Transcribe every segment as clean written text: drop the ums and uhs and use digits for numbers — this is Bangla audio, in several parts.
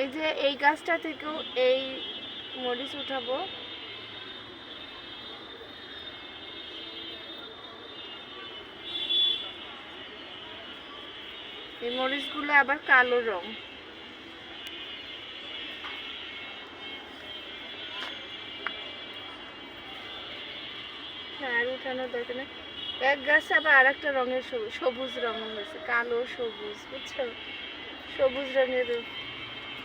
এই যে এই গাছটা থেকেও এই মরিচ উঠাবো। এই মরিচগুলো আবার কালো রং। আর উঠানোর দরকার নেই। এক গাছে আবার আর একটা রঙের সবুজ রঙ হয়েছে, কালো সবুজ, বুঝছো? সবুজ রঙের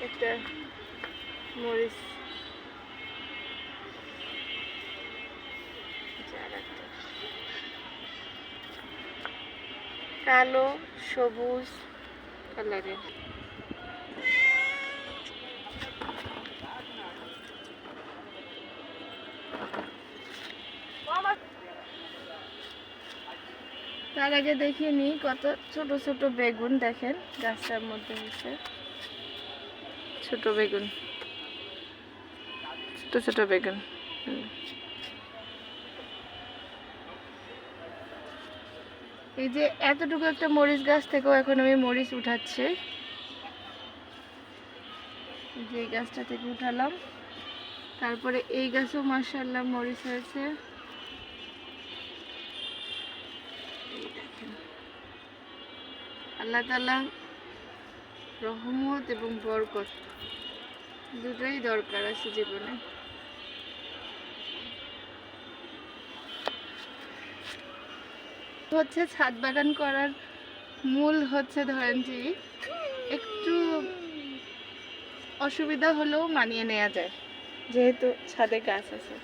একটা মরিচ। কালো সবুজ কালারের। তার আগে দেখিয়ে নিই কত ছোট ছোট বেগুন, দেখেন গাছটার মধ্যে হয়েছে ছোট বেগুন, ছোট ছোট বেগুন। এই যে এতটুকু একটা মরিচ গাছ থেকেও এখন আমি মরিচ উঠাচ্ছি। যে এই গাছটা থেকে উঠালাম, তারপরে এই গাছও মাশাআল্লাহ মরিচ হয়েছে। আল্লাহ তাআলা রহমত এবং বরকত দুটোই দরকার আছে জীবনে। হচ্ছে ছাদ বাগান করার মূল হচ্ছে ধরেন যে একটু অসুবিধা হলেও মানিয়ে নেওয়া যায়, যেহেতু ছাদে গাছ আছে।